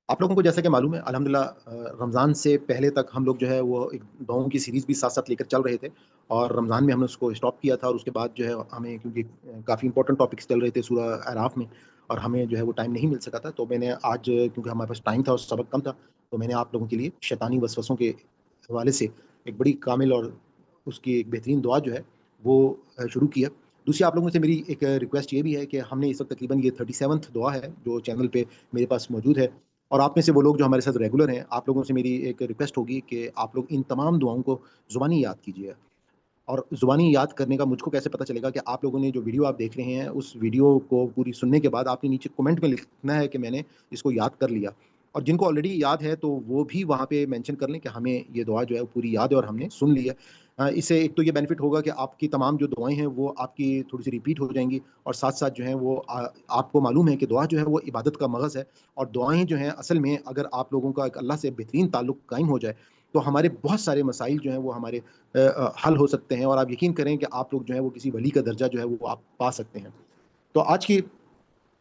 آپ لوگوں کو جیسا کہ معلوم ہے الحمدللہ رمضان سے پہلے تک ہم لوگ جو ہے وہ ایک دعاؤں کی سیریز بھی ساتھ ساتھ لے کر چل رہے تھے، اور رمضان میں ہم نے اس کو اسٹاپ کیا تھا، اور اس کے بعد جو ہے ہمیں کیونکہ کافی امپورٹنٹ ٹاپکس چل رہے تھے سورہ اعراف میں، اور ہمیں جو ہے وہ ٹائم نہیں مل سکا تھا، تو میں نے آج کیونکہ ہمارے پاس ٹائم تھا اور سبق کم تھا، تو میں نے آپ لوگوں کے لیے شیطانی وسوسوں کے حوالے سے ایک بڑی کامل اور اس کی ایک بہترین دعا جو ہے وہ شروع کیا۔ دوسری آپ لوگوں سے میری ایک ریکویسٹ یہ بھی ہے کہ ہم نے اس وقت تقریباً یہ 37 دعا ہے جو چینل پہ میرے پاس موجود ہے، اور آپ میں سے وہ لوگ جو ہمارے ساتھ ریگولر ہیں، آپ لوگوں سے میری ایک ریکویسٹ ہوگی کہ آپ لوگ ان تمام دعاؤں کو زبانی یاد کیجیے۔ اور زبانی یاد کرنے کا مجھ کو کیسے پتہ چلے گا کہ آپ لوگوں نے جو ویڈیو آپ دیکھ رہے ہیں اس ویڈیو کو پوری سننے کے بعد آپ نے نیچے کمنٹ میں لکھنا ہے کہ میں نے اس کو یاد کر لیا، اور جن کو آلریڈی یاد ہے تو وہ بھی وہاں پہ مینشن کر لیں کہ ہمیں یہ دعا جو ہے وہ پوری یاد ہے اور ہم نے سن لی ہے۔ اس سے ایک تو یہ بینیفٹ ہوگا کہ آپ کی تمام جو دعائیں ہیں وہ آپ کی تھوڑی سی ریپیٹ ہو جائیں گی، اور ساتھ ساتھ جو ہیں وہ آپ کو معلوم ہے کہ دعا جو ہے وہ عبادت کا مغز ہے، اور دعائیں جو ہیں اصل میں اگر آپ لوگوں کا ایک اللہ سے بہترین تعلق قائم ہو جائے تو ہمارے بہت سارے مسائل جو ہیں وہ ہمارے حل ہو سکتے ہیں، اور آپ یقین کریں کہ آپ لوگ جو ہے وہ کسی ولی کا درجہ جو ہے وہ آپ پا سکتے ہیں۔ تو آج کی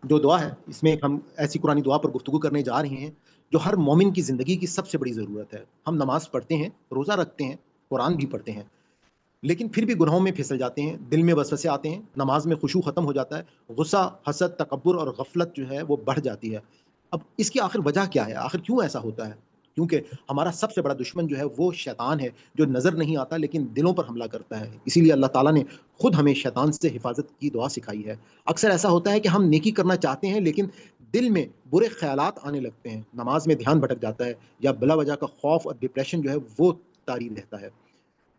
جو دعا ہے اس میں ہم ایسی قرآنی دعا پر گفتگو کرنے جا رہے ہیں جو ہر مومن کی زندگی کی سب سے بڑی ضرورت ہے۔ ہم نماز پڑھتے ہیں، روزہ رکھتے ہیں، قرآن بھی پڑھتے ہیں، لیکن پھر بھی گناہوں میں پھسل جاتے ہیں، دل میں وسوسے آتے ہیں، نماز میں خشوع ختم ہو جاتا ہے، غصہ، حسد، تکبر اور غفلت جو ہے وہ بڑھ جاتی ہے۔ اب اس کی آخر وجہ کیا ہے؟ آخر کیوں ایسا ہوتا ہے؟ کیونکہ ہمارا سب سے بڑا دشمن جو ہے وہ شیطان ہے، جو نظر نہیں آتا لیکن دلوں پر حملہ کرتا ہے۔ اسی لیے اللہ تعالیٰ نے خود ہمیں شیطان سے حفاظت کی دعا سکھائی ہے۔ اکثر ایسا ہوتا ہے کہ ہم نیکی کرنا چاہتے ہیں لیکن دل میں برے خیالات آنے لگتے ہیں، نماز میں دھیان بھٹک جاتا ہے، یا بلا وجہ کا خوف اور ڈپریشن جو ہے وہ طاری رہتا ہے۔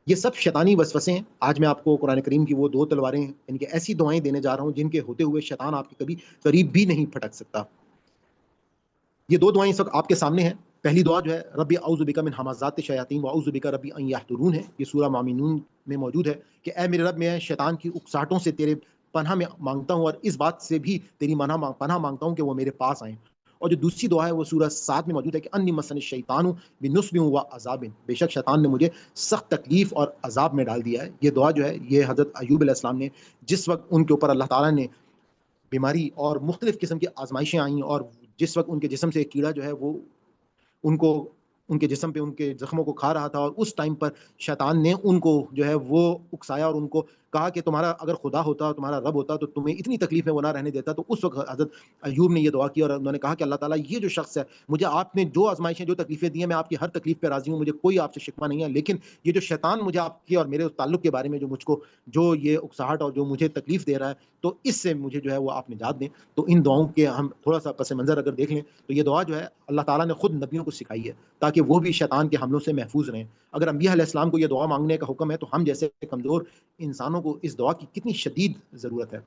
یہ سب شیطانی وسوسے ہیں۔ آج میں آپ کو قرآن کریم کی وہ دو تلواریں ہیں، ان کے ایسی دعائیں دینے جا رہا ہوں جن کے ہوتے ہوئے شیطان آپ کے کبھی قریب بھی نہیں پھٹک سکتا۔ یہ دو دعائیں اس وقت آپ کے سامنے ہیں۔ پہلی دعا جو ہے ربی اعوذ بک من ہمزات الشیاطین واعوذ بک ربی ان یحضرون ہے، یہ سورہ مومنون میں موجود ہے کہ اے میرے رب، میں شیطان کی اکساہٹوں سے تیرے پناہ میں مانگتا ہوں، اور اس بات سے بھی تیری پناہ مانگتا ہوں کہ وہ میرے پاس آئیں۔ اور جو دوسری دعا ہے وہ سورہ 7 میں موجود ہے کہ انی مسنی الشیطان بنصب و عذاب، بے شک شیطان نے مجھے سخت تکلیف اور عذاب میں ڈال دیا ہے۔ یہ دعا جو ہے یہ حضرت ایوب علیہ السلام نے جس وقت ان کے اوپر اللہ تعالیٰ نے بیماری اور مختلف قسم کی آزمائشیں آئیں، اور جس وقت ان کے جسم سے ایک کیڑا جو ہے وہ ان کو ان کے جسم پہ ان کے زخموں کو کھا رہا تھا، اور اس ٹائم پر شیطان نے ان کو جو ہے وہ اکسایا اور ان کو کہا کہ تمہارا اگر خدا ہوتا، تمہارا رب ہوتا تو تمہیں اتنی تکلیف میں وہ نہ رہنے دیتا۔ تو اس وقت حضرت ایوب نے یہ دعا کی اور انہوں نے کہا کہ اللہ تعالیٰ، یہ جو شخص ہے، مجھے آپ نے جو آزمائشیں جو تکلیفیں دی ہیں، میں آپ کی ہر تکلیف پہ راضی ہوں، مجھے کوئی آپ سے شکوہ نہیں ہے، لیکن یہ جو شیطان مجھے آپ کی اور میرے اس تعلق کے بارے میں جو مجھ کو جو یہ اکساہٹ اور جو مجھے تکلیف دے رہا ہے، تو اس سے مجھے جو ہے وہ آپ نجات دیں۔ تو ان دعاؤں کے ہم تھوڑا سا پس منظر اگر دیکھ لیں تو یہ دعا جو ہے اللہ تعالیٰ نے خود نبیوں کو سکھائی ہے تاکہ وہ بھی شیطان کے حملوں سے محفوظ رہیں۔ اگر انبیاء علیہ السلام کو یہ دعا مانگنے کا حکم ہے تو ہم جیسے کمزور انسانوں کو اس دعا کی کتنی شدید ضرورت ہے۔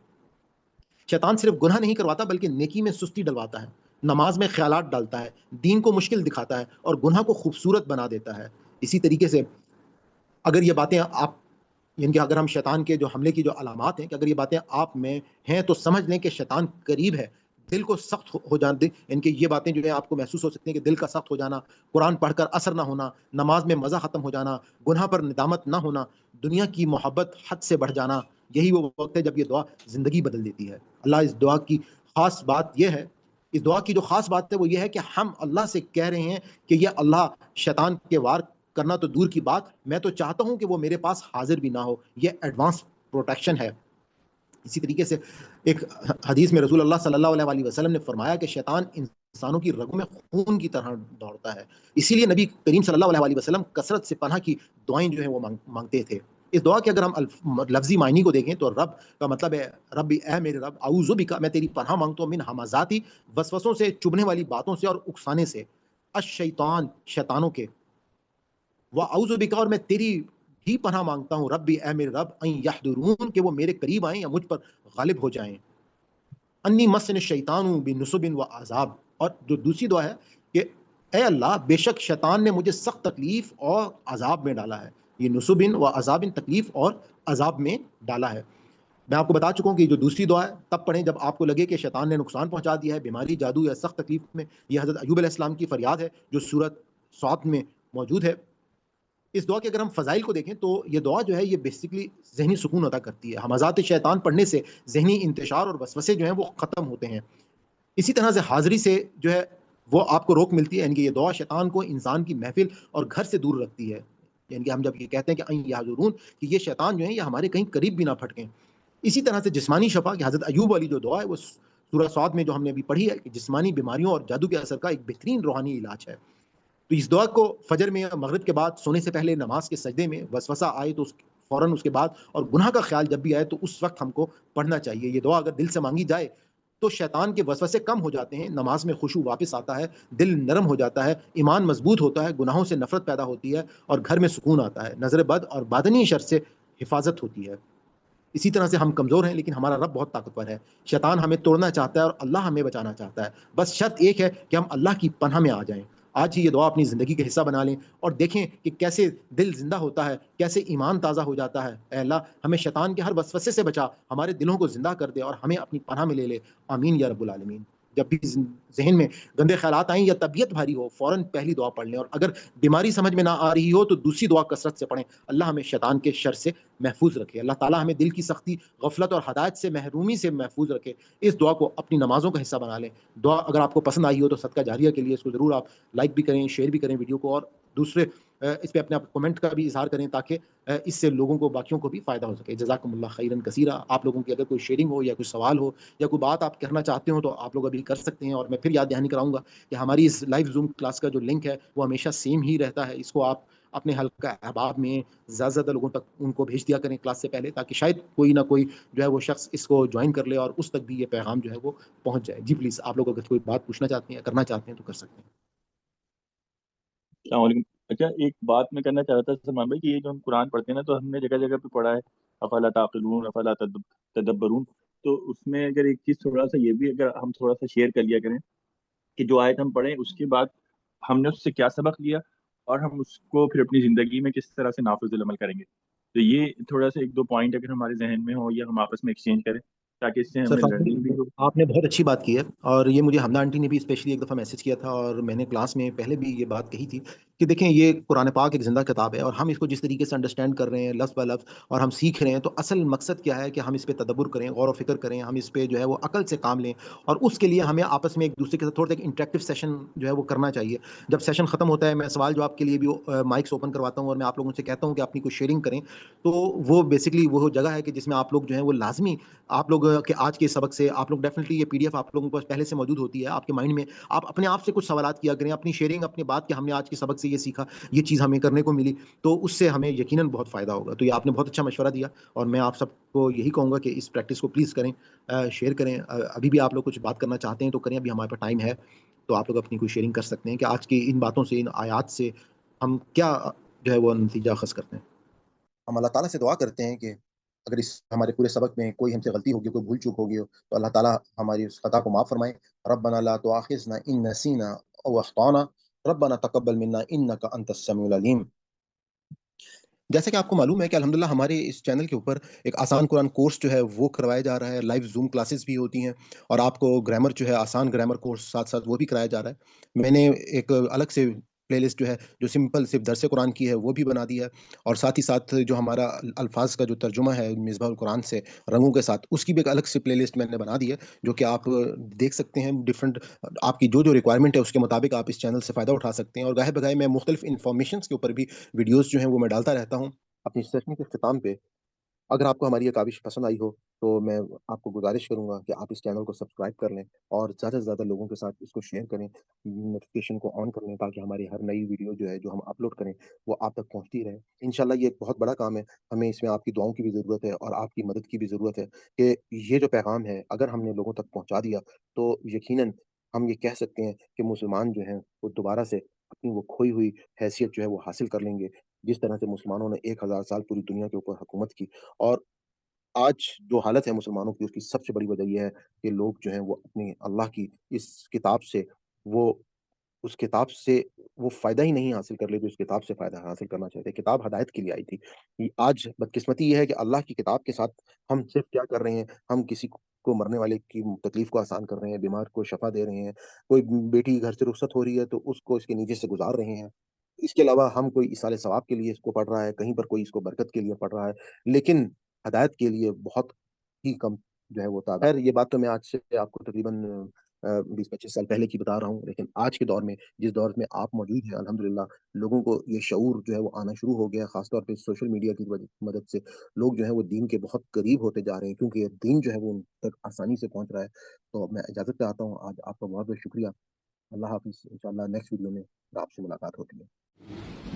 شیطان صرف گناہ نہیں کرواتا بلکہ نیکی میں سستی ڈلواتا ہے، نماز میں خیالات ڈالتا ہے، دین کو مشکل دکھاتا ہے اور گناہ کو خوبصورت بنا دیتا ہے۔ اسی طریقے سے اگر یہ باتیں آپ، یعنی کہ اگر ہم شیطان کے جو حملے کی جو علامات ہیں کہ اگر یہ باتیں آپ میں ہیں تو سمجھ لیں کہ شیطان قریب ہے۔ دل کو سخت ہو جانا، یعنی کہ یہ باتیں جو ہے آپ کو محسوس ہو سکتی ہیں کہ دل کا سخت ہو جانا، قرآن پڑھ کر اثر نہ ہونا، نماز میں مزہ ختم ہو جانا، گناہ پر ندامت نہ ہونا، دنیا کی محبت حد سے بڑھ جانا، یہی وہ وقت ہے جب یہ دعا زندگی بدل دیتی ہے۔ اللہ اس دعا کی خاص بات یہ ہے، اس دعا کی جو خاص بات ہے وہ یہ ہے کہ ہم اللہ سے کہہ رہے ہیں کہ یہ اللہ، شیطان کے وار کرنا تو دور کی بات، میں تو چاہتا ہوں کہ وہ میرے پاس حاضر بھی نہ ہو۔ یہ ایڈوانس پروٹیکشن ہے۔ اسی طریقے سے ایک حدیث میں رسول اللہ صلی اللہ علیہ وسلم نے فرمایا کہ شیطان انسانوں کی رگوں میں خون کی طرح دوڑتا ہے، اسی لیے نبی کریم صلی اللہ علیہ وسلم کثرت سے پناہ کی دعائیں جو ہیں وہ مانگتے تھے۔ اس دعا کے اگر ہم لفظی معنی کو دیکھیں تو رب کا مطلب ہے رب، اے میرے رب، اعوذ بک، میں تیری پناہ مانگتا ہوں، من ہمزاتی، وسوسوں سے، چبھنے والی باتوں سے اور اکسانے سے، الشیطان، شیطانوں کے، واعوذ بک، اور میں تیری بھی پناہ مانگتا ہوں، ربی، اے میرے رب، ان یحضرون، کہ وہ میرے قریب آئیں یا مجھ پر غالب ہو جائیں، انی مسن الشیطان بنصب و عذاب، اور جو دوسری دعا ہے کہ اے اللہ، بے شک شیطان نے مجھے سخت تکلیف اور عذاب میں ڈالا ہے۔ یہ نصب و عذاب، تکلیف اور عذاب میں ڈالا ہے۔ میں آپ کو بتا چکا ہوں کہ جو دوسری دعا ہے تب پڑھیں جب آپ کو لگے کہ شیطان نے نقصان پہنچا دیا ہے، بیماری، جادو یا سخت تکلیف میں۔ یہ حضرت ایوب علیہ السلام کی فریاد ہے جو سورۃ صاد میں موجود ہے۔ اس دعا کے اگر ہم فضائل کو دیکھیں تو یہ دعا جو ہے یہ بیسیکلی ذہنی سکون عطا کرتی ہے۔ ہمزات شیطان پڑھنے سے ذہنی انتشار اور وسوسے جو ہیں وہ ختم ہوتے ہیں۔ اسی طرح سے حاضری سے جو ہے وہ آپ کو روک ملتی ہے. یعنی کہ یہ دعا شیطان کو انسان کی محفل اور گھر سے دور رکھتی ہے. یعنی کہ ہم جب یہ کہتے ہیں کہ این یحضرون، کہ یہ شیطان جو ہے یہ ہمارے کہیں قریب بھی نہ پھٹکیں. اسی طرح سے جسمانی شفا کی حضرت ایوب والی جو دعا ہے وہ سورہ سعد میں جو ہم نے ابھی پڑھی ہے کہ جسمانی بیماریوں اور جادو کے اثر کا ایک بہترین روحانی علاج ہے. تو اس دعا کو فجر میں مغرب کے بعد سونے سے پہلے نماز کے سجدے میں وسوسہ آئے تو فوراً اس کے بعد، اور گناہ کا خیال جب بھی آئے تو اس وقت ہم کو پڑھنا چاہیے. یہ دعا اگر دل سے مانگی جائے تو شیطان کے وسوسے کم ہو جاتے ہیں، نماز میں خشوع واپس آتا ہے، دل نرم ہو جاتا ہے، ایمان مضبوط ہوتا ہے، گناہوں سے نفرت پیدا ہوتی ہے اور گھر میں سکون آتا ہے، نظر بد اور باطنی شر سے حفاظت ہوتی ہے. اسی طرح سے ہم کمزور ہیں لیکن ہمارا رب بہت طاقتور ہے. شیطان ہمیں توڑنا چاہتا ہے اور اللہ ہمیں بچانا چاہتا ہے. بس شرط ایک ہے کہ ہم اللہ کی پناہ میں آ جائیں. آج ہی یہ دعا اپنی زندگی کا حصہ بنا لیں اور دیکھیں کہ کیسے دل زندہ ہوتا ہے، کیسے ایمان تازہ ہو جاتا ہے. اے اللہ ہمیں شیطان کے ہر وسوسے سے بچا، ہمارے دلوں کو زندہ کر دے اور ہمیں اپنی پناہ میں لے لے. آمین یا رب العالمین. جب بھی ذہن میں گندے خیالات آئیں یا طبیعت بھاری ہو فوراً پہلی دعا پڑھ لیں، اور اگر بیماری سمجھ میں نہ آ رہی ہو تو دوسری دعا کثرت سے پڑھیں. اللہ ہمیں شیطان کے شر سے محفوظ رکھے. اللہ تعالیٰ ہمیں دل کی سختی، غفلت اور ہدایت سے محرومی سے محفوظ رکھے. اس دعا کو اپنی نمازوں کا حصہ بنا لیں. دعا اگر آپ کو پسند آئی ہو تو صدقہ جاریہ کے لیے اس کو ضرور آپ لائک بھی کریں، شیئر بھی کریں ویڈیو کو، اور دوسرے اس پہ اپنے کمنٹ کا بھی اظہار کریں تاکہ اس سے لوگوں کو، باقیوں کو بھی فائدہ ہو سکے. جزاکم اللہ خیرا کثیرا. آپ لوگوں کی اگر کوئی شیئرنگ ہو یا کوئی سوال ہو یا کوئی بات آپ کہنا چاہتے ہو تو آپ لوگ ابھی کر سکتے ہیں. اور میں پھر یاد دہانی کراؤں گا کہ ہماری اس لائیو زوم کلاس کا جو لنک ہے وہ ہمیشہ سیم ہی رہتا ہے. اس کو آپ اپنے حلقہ احباب میں زیادہ سے زیادہ لوگوں تک ان کو بھیج دیا کریں کلاس سے پہلے، تاکہ شاید کوئی نہ کوئی جو ہے وہ شخص اس کو جوائن کر لے اور اس تک بھی یہ پیغام جو ہے وہ پہنچ جائے. جی پلیز آپ لوگ اگر کوئی بات پوچھنا چاہتے ہیں، کرنا چاہتے ہیں تو کر سکتے ہیں. السلام علیکم. اچھا، ایک بات میں کرنا چاہ رہا تھا سلمان بھائی کہ یہ جو ہم قرآن پڑھتے ہیں نا، تو ہم نے جگہ جگہ پہ پڑھا ہے افلا تعقلون، افلا تدبرون. تو اس میں اگر ایک چیز تھوڑا سا یہ بھی اگر ہم تھوڑا سا شیئر کر لیا کریں کہ جو آیت ہم پڑھیں اس کے بعد ہم نے اس سے کیا سبق لیا اور ہم اس کو پھر اپنی زندگی میں کس طرح سے نافذ العمل کریں گے. تو یہ تھوڑا سا ایک دو پوائنٹ اگر ہمارے ذہن میں ہو یا ہم آپس میں ایکسچینج کریں تاکہ اس سے سر ہمیں فاطمہ، لرننگ بھی ہو. آپ نے بہت اچھی بات کی ہے، اور یہ مجھے حمدہ آنٹی نے بھی اسپیشلی ایک دفعہ میسج کیا تھا، اور میں نے کلاس میں پہلے بھی یہ بات کہی تھی کہ دیکھیں یہ قرآن پاک ایک زندہ کتاب ہے، اور ہم اس کو جس طریقے سے انڈرسٹینڈ کر رہے ہیں لفظ بہ لفظ اور ہم سیکھ رہے ہیں، تو اصل مقصد کیا ہے کہ ہم اس پہ تدبر کریں، غور و فکر کریں، ہم اس پہ جو ہے وہ عقل سے کام لیں. اور اس کے لیے ہمیں آپس میں ایک دوسرے کے ساتھ تھوڑا ایک انٹریکٹیو سیشن جو ہے وہ کرنا چاہیے. جب سیشن ختم ہوتا ہے میں سوال جواب کے لیے بھی مائکس اوپن کرواتا ہوں، اور میں آپ لوگوں سے کہتا ہوں کہ اپنی کوئی شیئرنگ کریں. تو وہ بیسکلی وہ جگہ ہے کہ جس میں آپ لوگ جو ہیں وہ لازمی، آپ لوگ کے آج کے سبق سے آپ لوگ ڈیفینیٹلی یہ پی ڈی ایف آپ لوگوں کے پاس پہلے سے موجود ہوتی ہے آپ کے مائنڈ میں. آپ اپنے آپ سے کچھ سوالات کیا کریں، اپنی شیئرنگ، اپنی بات کہ ہم نے آج کے سبق سے یہ سیکھا، یہ چیز ہمیں کرنے کو ملی، تو اس سے ہمیں یقیناً بہت فائدہ ہوگا. تو یہ آپ نے بہت اچھا مشورہ دیا، اور میں آپ سب کو یہی کہوں گا کہ اس پریکٹس کو پلیز کریں، شیئر کریں. ابھی بھی آپ لوگ کچھ بات کرنا چاہتے ہیں تو کریں، ابھی ہمارے پاس ٹائم ہے. تو آپ لوگ اپنی کوئی شیئرنگ کر سکتے ہیں کہ آج کی ان باتوں سے، ان آیات سے ہم کیا جو ہے وہ نتیجہ اخذ کرتے ہیں. ہم اللہ تعالیٰ سے دعا کرتے ہیں کہ اگر اس ہمارے پورے سبق میں کوئی ہم سے غلطی ہوگی، کوئی بھول چوک ہوگی ہو، تو اللہ تعالیٰ ہماری اس خطا کو معاف فرمائے. ربنا لا تؤاخذنا ان نسینا او اخطانا ربنا تقبل منا انک انت السمیع العلیم. جیسا کہ آپ کو معلوم ہے کہ الحمدللہ ہمارے اس چینل کے اوپر ایک آسان قرآن کورس جو ہے وہ کروایا جا رہا ہے. لائیو زوم کلاسز بھی ہوتی ہیں، اور آپ کو گرامر جو ہے آسان گرامر کورس ساتھ ساتھ وہ بھی کرایا جا رہا ہے. میں نے ایک الگ سے پلے لسٹ جو ہے جو سمپل صرف درس قرآن کی ہے وہ بھی بنا دی ہے، اور ساتھ ہی ساتھ جو ہمارا الفاظ کا جو ترجمہ ہے مصباح القرآن سے رنگوں کے ساتھ، اس کی بھی ایک الگ سے پلے لسٹ میں نے بنا دی ہے، جو کہ آپ دیکھ سکتے ہیں. ڈفرنٹ آپ کی جو ریکوائرمنٹ ہے اس کے مطابق آپ اس چینل سے فائدہ اٹھا سکتے ہیں. اور گاہے بگاہے میں مختلف انفارمیشنس کے اوپر بھی ویڈیوز جو ہیں وہ میں ڈالتا رہتا ہوں. اپنی سیشن کے اختتام پہ اگر آپ کو ہماری یہ کاوش پسند آئی ہو تو میں آپ کو گزارش کروں گا کہ آپ اس چینل کو سبسکرائب کر لیں، اور زیادہ سے زیادہ لوگوں کے ساتھ اس کو شیئر کریں، نوٹیفیکیشن کو آن کر لیں، تاکہ ہماری ہر نئی ویڈیو جو ہے جو ہم اپلوڈ کریں وہ آپ تک پہنچتی رہے. انشاءاللہ یہ ایک بہت بڑا کام ہے، ہمیں اس میں آپ کی دعاؤں کی بھی ضرورت ہے اور آپ کی مدد کی بھی ضرورت ہے کہ یہ جو پیغام ہے اگر ہم نے لوگوں تک پہنچا دیا تو یقیناً ہم یہ کہہ سکتے ہیں کہ مسلمان جو ہیں وہ دوبارہ سے اپنی وہ کھوئی ہوئی حیثیت جو ہے وہ حاصل کر لیں گے. جس طرح سے مسلمانوں نے 1000 سال پوری دنیا کے اوپر حکومت کی، اور آج جو حالت ہے مسلمانوں کی اس کی سب سے بڑی وجہ یہ ہے کہ لوگ جو ہیں وہ اپنی اللہ کی اس کتاب سے وہ اس کتاب سے وہ فائدہ ہی نہیں حاصل کر لے جو اس کتاب سے فائدہ حاصل کرنا چاہتے. کتاب ہدایت کے لیے آئی تھی. آج بدقسمتی یہ ہے کہ اللہ کی کتاب کے ساتھ ہم صرف کیا کر رہے ہیں، ہم کسی کو مرنے والے کی تکلیف کو آسان کر رہے ہیں، بیمار کو شفا دے رہے ہیں، کوئی بیٹی گھر سے رخصت ہو رہی ہے تو اس کو اس کے نیچے سے گزار رہے ہیں. اس کے علاوہ ہم کوئی اصال ثواب کے لیے اس کو پڑھ رہا ہے، کہیں پر کوئی اس کو برکت کے لیے پڑھ رہا ہے، لیکن ہدایت کے لیے بہت ہی کم جو ہے وہ تعداد. خیر، یہ بات تو میں آج سے آپ کو تقریباً 20-25 سال پہلے کی بتا رہا ہوں، لیکن آج کے دور میں جس دور میں آپ موجود ہیں الحمدللہ، لوگوں کو یہ شعور جو ہے وہ آنا شروع ہو گیا، خاص طور پہ سوشل میڈیا کی مدد سے لوگ جو ہے وہ دین کے بہت قریب ہوتے جا رہے ہیں، کیونکہ یہ دین جو ہے وہ ان تک آسانی سے پہنچ رہا ہے۔ تو میں اجازت چاہتا ہوں، آج آپ کا بہت بہت شکریہ۔ اللہ حافظ، انشاءاللہ نیکسٹ ویڈیو میں آپ سے ملاقات ہوتی ہے۔